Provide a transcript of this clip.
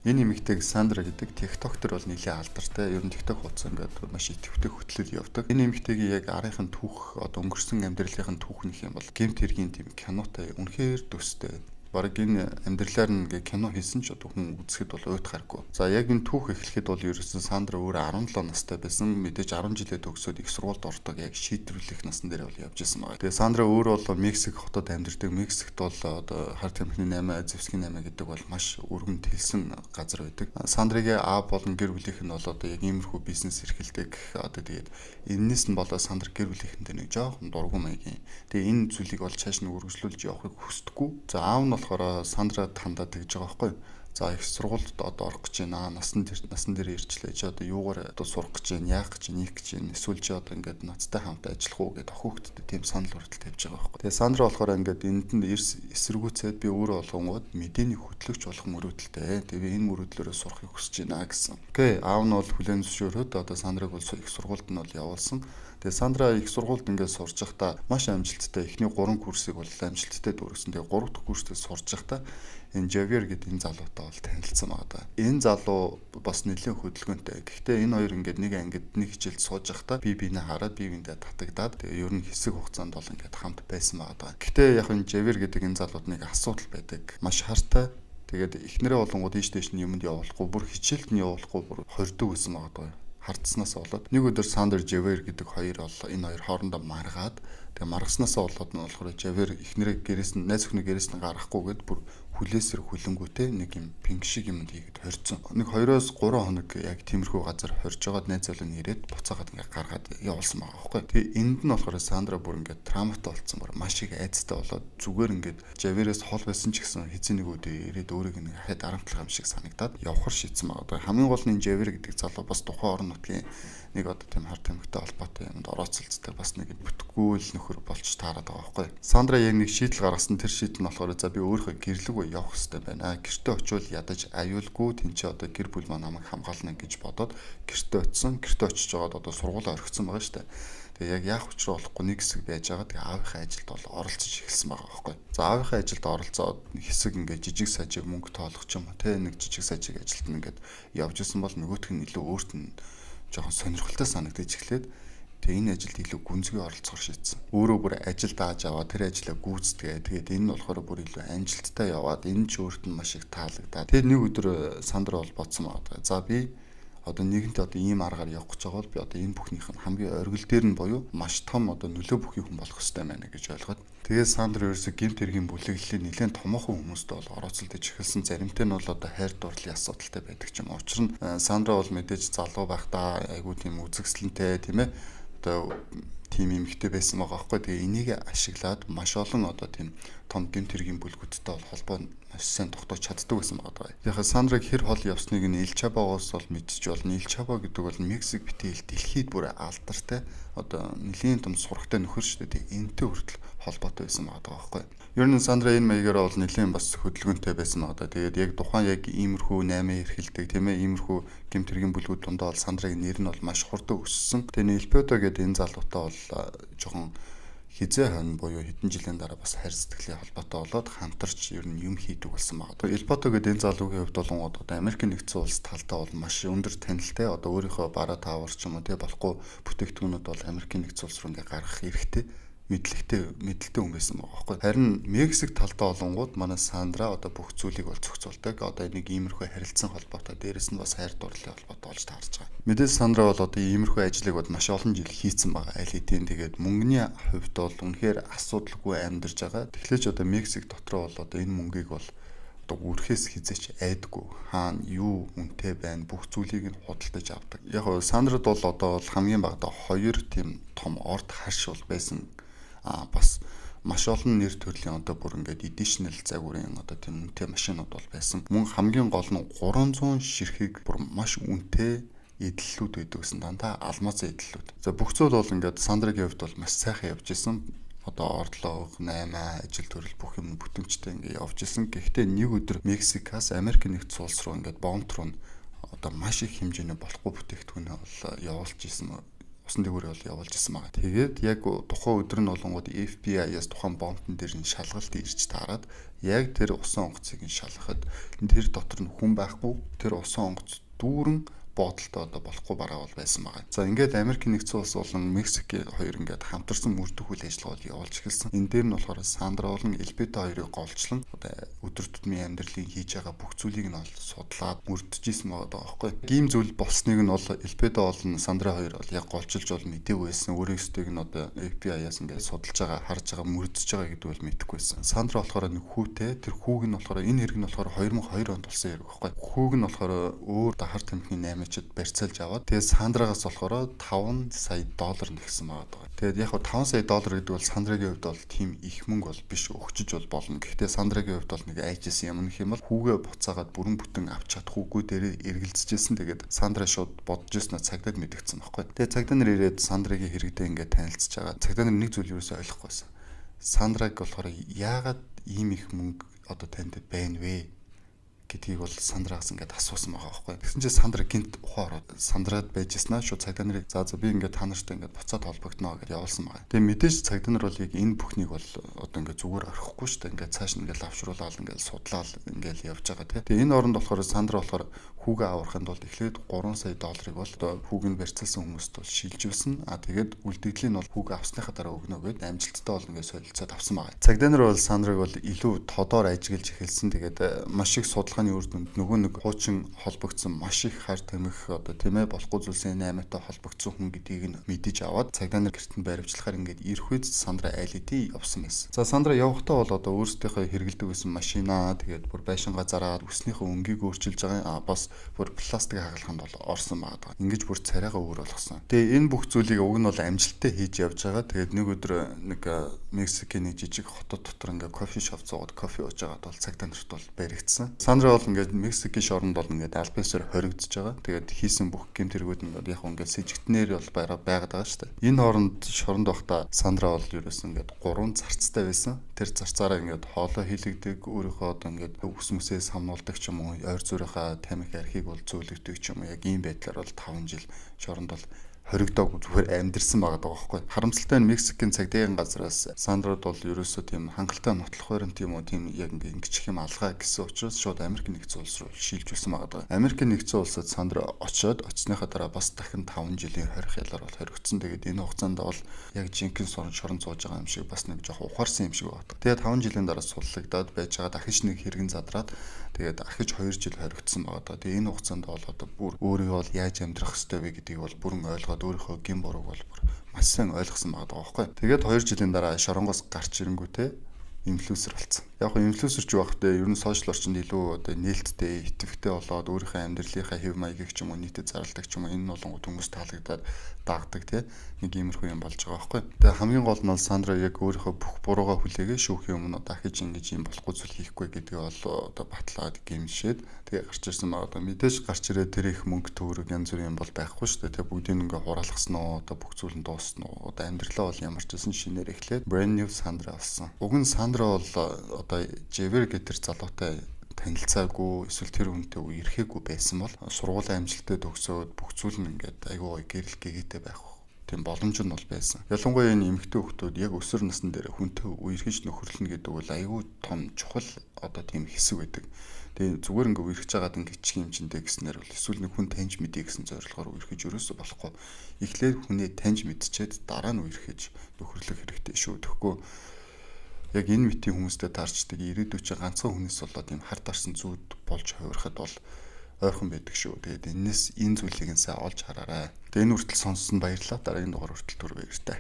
Энэ эмэгтэйг Сандра гэдэг TikTok төр бол нэлээд алдартай. Ер нь TikTok хуудас ингээд маш идэвхтэй хөтлөл явдаг. Энэ эмэгтэйгийн яг арийнхын түүх одоо өнгөрсөн амьдралын түүх нөх юм бол гэмт хэргийн тийм кинотой үнэхээр төстэй. Бараг энэ амьдралаар нь кино хийсэн ч одоо хүн үзэхэд бол уйтгаргүй. За яг энэ түүх эхлэхэд бол ерөөсөн Сандра өөрөө 17 настай байсан. Мэдээж 10 жилээ төгсөөд их сургуульд ордог яг шийдвэрлэх насн дээр бол явж исэн байгаа. Тэгээ Сандра өөрөө бол Мексик хотод амьдардаг. Мексикт бол одоо хар тамхины 8, зэвсгийн 8 гэдэг бол маш өргөн тэлсэн газар байдаг. Сандрагийн аав болон гэр бүлийнх нь бол одоо яг иймэрхүү бизнес эрхэлдэг. Одоо тэгээд энэс нь болоо Сандра гэр бүлийнхэндээ нэг жоохон дургу маягийн. Тэгээ энэ зүйлийг бол цааш нь үргэлжлүүлж явахыг хүсдэггүй. За аав нь болохоор Сандра хандаад тэгж байгаа байхгүй. За их сургуульд одоо орох гэж байна. Насан дээр ирчлээ. Чи одоо юугаар одоо сурах гэж байна? Яах гэж байна? Ийх гэж байна? Эсвэл чи одоо ингээд надтай хамт ажиллах уу гэдээ охиогдод тийм санал хүртэл тавьж байгаа байхгүй. Тэгээ Сандра болохоор ингээд энэнд эсэргүүцээд би өөрөө болгонгууд мэдээний хөтлөгч болох мөрөөдөлтэй. Тэгээ энэ мөрөөдлөөрөө сурахыг хүсэж байна гэсэн. Окей, аав нь бол хүлээн зөвшөөрөөд одоо Сандраг бол их сургуульд нь бол явуулсан. Тэгээ Сандра их сургуульд ингээд сурж байхдаа маш амжилттай. Эхний 3 курсыг бол амжилттай дүүргэсэн. Тэгээ 3 дахь курстэй сурж байхдаа энэ Javier гэдэг энэ залуутай бол танилцсан байгаа даа. Энэ залуу бас нэлээд хөдөлгөөнтэй. Гэхдээ энэ хоёр ингээд нэг ангид нэг хичээлд сууж байхдаа бинээ хараад биендээ татагдаад тэгээ ер нь хэсэг хугацаанд бол ингээд хамт байсан байгаа даа. Гэхдээ яг энэ Javier гэдэг энэ залууд нэг асуудал байдаг. Маш хартай. Тэгээд эхнэрээ болонгууд ийш нь юмд явуулахгүй, бүр хичээлд нь явуулахгүй, бүр хордог байсан байгаа даа. Хардснаас болоод нэг өдөр Сандер Javier гэдэг хоёр бол энэ хоёр хоорондоо маргаад тэгээ маргаснаас болоод нь болохоор Javier эхнэрээ гэрээс нь найз өхнөө гэрээс нь гарахгүйгээд бүр хүлээсэр хүлэнгүүтэй нэг юм пинк шиг юмд хийгээд хорьцсон. Нэг 2-оос 3 хоног яг тиймэрхүү газар хорж байгаад найз залуу нь ирээд буцаагаад ингээ гаргаад явуулсан байгаа байхгүй. Тэгээ энд нь болохоор Сандра бүр ингээ травматай болсон, бүр маш их айцтай болоод зүгээр ингээд Javier-ээс хол байсан ч гэсэн хэзээ нэг өдөр ирээд өөрийг нэг хахад дарамтлах юм шиг санагдаад явхар шийдсэн байгаа. Хамгийн гол нь Javier гэдэг залуу бас тухайн орон нутгийн нэг одоо тийм хар тамхитай холбоотой юмд орооцолцдог бас нэг бүтггүй л нөхөр болж таарад байгаа байхгүй. Сандра яг нэг шийдэл гаргасан. Тэр шийдэл нь болохоор за би өөрийнхөө гэрлэг явах хэрэгтэй байна. Гэртээ очивол ядаж аюулгүй тэнцээ одоо гэр бүл маань намайг хамгаална гэж бодоод гэртээ очисон. Гэртээ очиж жагаад одоо сургуулаа орхисон байгаа шүү дээ. Тэгээ яг яах учраа болохгүй нэг хэсэг байж байгаа. Тэгээ аавынхаа ажилд бол оролцож эхэлсэн байгаа байхгүй. За аавынхаа ажилд оролцоод хэсэг ингээд жижиг сажиг мөнгө тоолох ч юм уу те нэг жижиг сажиг ажилд нь ингээд явж исэн бол нөгөөх нь илүү өөрт нь жоохон сонирхолтой санагдаж эхлээд тэгээ энэ ажилд илүү гүнзгий оролцохор шийдсэн. Өөрөө бүр ажил дааж аваад тэр ажлаа гүйцэтгээ. Тэгээд энэ нь болохоор бүр илүү амжилттай яваад энэ ч өөрт нь маш их таалагдаад. Тэгээд нэг өдөр Сандра бол бодсон байгаа. За би одоо нэгэнт одоо ийм аргаар явах гэж байгаа бол би одоо энэ бүхнийх нь хамгийн оргил дээр нь буюу маш том одоо нөлөө бүхий хүн болох хэрэгтэй байна гэж ойлгоод. Тэгээд Сандра ерөөсө гэмт хэргийн бүлэглэлээ нэлээд томоохон хүмүүстэй бол орооцолдож эхэлсэн. Заримтай нь бол одоо хайр дурлалын асуудалтай байдаг ч юм. Учир нь Сандра бол мэдээж залуу байхдаа айгүй тийм үзэсгэлэнтэй тийм ээ одоо тийм эмэгтэй байсан байгаа байхгүй. Тэгээ энийг ашиглаад маш олон одоо тийм том гэмт хэргийн бүлгүүдтэй бол холбоо маш сайн тогтоож чаддаг байсан байгаа. Яг Сандраг хэр хол явсныг нь Эл Чапогоос бол мэдчих болно. Эл Чапо гэдэг бол Мексик битэл дэлхийд бүр алдартай одоо нэлийн том сурагтай нөхөр шүү дээ. Энтэй хүртэл холбоотой байсан байгаа байхгүй. Ер нь Сандра энэ маягаар бол нэлийн бас хөдөлгөөнтэй байсан байгаа. Тэгээд яг тухайн яг иймэрхүү 8 эрхэлдэг тийм ээ иймэрхүү гэмт хэргийн бүлгүүд дундаа бол Сандрагийн нэр нь бол маш хурдан өссөн. Тэгээд Элпето гэдэг энэ залуутай бол жоохон хизээ хон буюу хэдэн жилийн дараа бас хайр сэтгэлийн холбоотой болоод хамтарч ер нь юм хийдэг болсон байгаа. Элпото гэдэг энэ залуугийн хувьд болонгод одоо Америк нэгдсэн улс талдаа бол маш өндөр танилтай одоо өөрийнхөө бараа таавар ч юм уу тий болохгүй бүтээгдэхүүнүүд бол Америк нэгдсэн улс руу ингээ гаргах хэрэгтэй мэдлэлтэй хүн байсан байгаа байхгүй. Харин Мексик талдаа болонгууд манай Сандра одоо бүх зүйлийг бол зохицуулдаг. Одоо нэг иймэрхүү харилцан холбоотой дээрэс нь бас хайр дурлалын холбоотой болж таарч байгаа. Мэдээж Сандра бол одоо иймэрхүү ажлыг бол маш олон жил хийцэн байгаа. Аль хэдийн тэгээд мөнгөний хувьд бол үнэхээр асуудалгүй амьдарч байгаа. Тэгэхээр ч одоо Мексик дотроо бол одоо энэ мөнгийг бол одоо үрхээс хизээч айдгүй. Хаана юу үнэтэй байна бүх зүйлийг нь худалдаж авдаг. Яг нь Сандрад бол одоо хамгийн багадаа 2 тийм том орд хаш бол байсан. Бас маш олон нэр төрлийн одоо бүр ингээд additional загварын одоо тийм үнэтэй машинууд бол байсан. Мөн хамгийн гол нь 300 ширхэг бүр маш үнэтэй эдлэлүүд байдаг гэсэн дандаа алмаз эдлэлүүд. За бүх зүйл бол ингээд Сандрагийн хувьд бол маш сайхан явж исэн. Одоо орлого 8 ажил төрөл бүх юм бүтэмжтэй ингээд явж исэн. Гэхдээ нэг өдөр Мексикаас Америк нэгдсэн улс руу ингээд бомб руу одоо маш их хэмжээний болохгүй бүтээгдэхүүн бол явуулж исэн. авсан дэгүүрээ бол явуулж исэн байгаа. Тэгээд яг тухайн өдөр нь болонгууд FBI-аас тухайн бомбын дээр нь шалгалт ирж таарад яг тэр усан онгоцыг нь шалгахад тэр дотор нь хүн байхгүй, тэр усан онгоц дүүрэн бодолтой болохгүй бараа бол байсан байгаа. За ингээд Америк нэгдсэн улс болон Мексик хоёр ингээд хамтарсан мөрдөх үйл ажиллагаа явуулж эхэлсэн. Энэ дээр нь болохоор Сандра болон Эльбета хоёрыг голчлон өдөр тутмын амьдралын хийж байгаа бүх зүйлийг нь бол судлаад мөрдөж исэн байгаа байхгүй. Ийм зүйл болсныг нь бол Эльбета болон Сандра хоёр бол яг голчилж бол мэдээгүй байсан. Өөрөөсөө нь FBI-аас ингээд судалж байгаа, харж байгаа, мөрдөж байгаа гэдэг бол мэдэхгүй байсан. Сандра болохоор нэг хүүтэй, тэр хүүг нь болохоор энэ хэрэг нь болохоор 2002 онд болсон хэрэг байхгүй. Хүүг нь болохоор өөр хар тамхины чид барьцаалж аваад тэгээд Сандрагаас болохоор $5 сая нэгсэн байгаа. Тэгээд яг $5 сая гэдэг бол Сандрагийн хувьд бол тийм их мөнгө бол биш, өгчөж бол болно. Гэхдээ Сандрагийн хувьд бол нэг айжсэн юм гэх юм бол хүүгээ буцаагаад бүрэн бүтэн авч чадахгүй дээрээ эргэлзэжсэн. Тэгээд Сандра шууд бодож ирсэн цагдаад мэдгдсэн байхгүй. Тэгээд цагдаа нар ирээд Сандрагийн хэрэгдээ ингээд танилцж байгаа. Цагдаа нар нэг зүйл юусоо ойлгохгүйсэн. Сандраг болохоор яагаад ийм их мөнгө танд байна вэ гэдгийг бол Сандраас ингээд асуусан байгаа байхгүй. Тэгсэн чинь Сандра гинт ухаа ороод Сандраад байж яснаа шууд цагдаа нарыг за би ингээд та нартай ингээд буцаад холбогдно гэж явуулсан байгаа. Тэгээ мэдээж цагдаа нар бол яг энэ бүхнийг бол ингээд зүгээр орхихгүй шүү дээ. Ингээд цааш ингээд лавшруулаад ингээд судлаад ингээд явж байгаа тийм. Тэгээ энэ оронд болохоор Сандра болохоор хүүгээ аврахын тулд эхлээд $3 сая бол хүүг нь барьцаалсан хүмүүст бол шилжүүлсэн. Тэгээд үлдэгдлийн нь бол хүүгээ авсныхаа дараа өгнө гэд амжилттай бол ингээд солилцоод авсан байгаа. Цагдаа нар бол Сандрыг бол илүү тодоор ажиглаж эхэлсэн. Тэгээд маш их судалгааны үр дүнд нөгөө нэг хуучин холбогдсон маш их хар тамхи тийм ээ болохгүй зүйлсийн 8-тай холбогдсон хүн гэдгийг нь мэдэж аваад цагдаа нар гэрт нь баривчлахаар ингээд ирэх үед Сандра айл хэдий явсан байсан. За Сандра явахдаа бол өөрсдийнхөө хэрэглэдэг байсан машинаа тэгээд бүр байшингаа зараад өснийхөө өнгийг өөрчилж байгаа. Бас бүр пластик хагалханд бол орсон байгаа. Ингэж бүр царайгаа өөр болгосон. Тэгээ энэ бүх зүйлийг уг нь бол амжилттай хийж явж байгаа. Тэгээд нэг өдөр нэг Мексикийн нэг жижиг хотод дотор ингээд кофе шоп зоогаад кофе ууж байгаад бол цагдаа нарт бол баригдсан. Сандра бол ингээд Мексикийн шоронд бол ингээд альбасаар хоригдож байгаа. Тэгээд хийсэн бүх гэмтэргүүд нь яг ингээд сэжигтнэр бол байгаад байгаа шүү дээ. Энэ хооронд шоронд байхдаа Сандра бол ерөөс ингээд 3 зарцтай байсан. Тэр зарцаараа ингээд хоолой хийлэгдэг, өөрийнхөө ингээд өвс мөсөөс хамнуулдаг ч юм уу, ойр зүрийнхаа тамхи архийг бол зөөлөгдөг ч юм уу. Яг ийм байдлаар бол 5 жил шоронд бол хоригдоог зүгээр амьдэрсэн байгаа байхгүй. Харамсалтай нь Мексикийн цагдаагийн газраас Сандрад бол ерөөсөө тийм хангалттай нотлох баримт юм уу тийм яг ингэчих юм алгаа гэсэн учраас шууд Америк нэгдсэн улс руу шилжүүлсэн байгаа. Америк нэгдсэн улсад Сандра очсныхаа дараа бас дахин 5 жилийн хорих ялаар бол хоригдсон. Тэгээд энэ хугацаанд бол яг жинхэнэ шорон зууж байгаа юм шиг бас нэг жоох ухаарсан юм шиг байна. Тэгээд 5 жилийн дараа суллагдаад байж байгаа дахиж нэг хэрэгэн задраад тэгээд ахиж 2 жил хоригдсон байгаа. Тэгээд энэ хугацаанд бол бүр өөрийгөө бол яаж амьдрах ёстой вэ гэдгийг бол бүрэн ойлгоод өөрийнхөө гин бурууг бол маш сайн ойлгосон байгаа байхгүй. Тэгээд 2 жилийн дараа шоронгоос гарч ирэнгүүтээ инфлюенсер болсон. Яг нь инфлюенсер ч байх вэ? Ер нь сошиал орчинд илүү нээлттэй, идэвхтэй болоод өөрийнхөө амьдралынхаа хэв маягийг ч юм уу нийтэд зарладаг ч юм уу энэ болонгууд хүмүүс таалагдаад дагдаг тийм нэг иймэрхүү юм болж байгаа байхгүй. Тэгээ хамгийн гол нь Сандра яг өөрийнхөө бүх буруугаа хүлээгээ шүүхийн өмнө дахиж ингэж юм болохгүй зүйл хийхгүй гэдгийг бол батлаад гэмшээд тэгээ гарч ирсэн байгаа. Мэдээж гарч ирээд тэр их мөнгө төгрөг янз бүрийн юм бол байхгүй шүү дээ. Тэгээ бүгдийг ингээ хураалгасан уу, бүх зүйл нь дууссан уу, амьдралаа бол ямар ч байсан шинээр эхлээд brand new Сандра болсон. Уг нь Сандра бол Живер гэтэр залуутай танилцаагүй эсвэл тэр хүнтэй ирэхээгүй байсан бол сургуулийн амжилттай төгсөөд бүх зүйл нь ингээд айгүй гэрэл гэгээтэй байх тийм боломж нь бол байсан. Ялангуяа энэ эмэгтэй хүмүүс яг өсвөр насны дээр хүнтэй үерхэж нөхөрлөнө гэдэг бол айгүй том чухал тийм хэсэг байдаг. Тэгээ зүгээр ингээ үерхэж байгаад ингээ чих юм чинтэй гэснээр бол эсвэл нэг хүн таньж мэдээ гэсэн зорилгоор үерхэж өрөөсө болохгүй. Эхлээд хүнээ таньж мэдчихэд дараа нь үерхэж нөхөрлөх хэрэгтэй шүү. Тэгэхгүй яг энэ мэтийн хүмүүстэй таарчдаг ирээдүйд чи ганцхан хүнээс болоод юм хард арсан зүуд болж хувирахад бол ойрхон байдаг шүү. Тэгээд энэс энэ зүйлийг нь сайн олж хараарай. Тэгээд энэ хүртэл сонссон баярлалаа. Дараагийн дугаар хүртэл түр баяртай.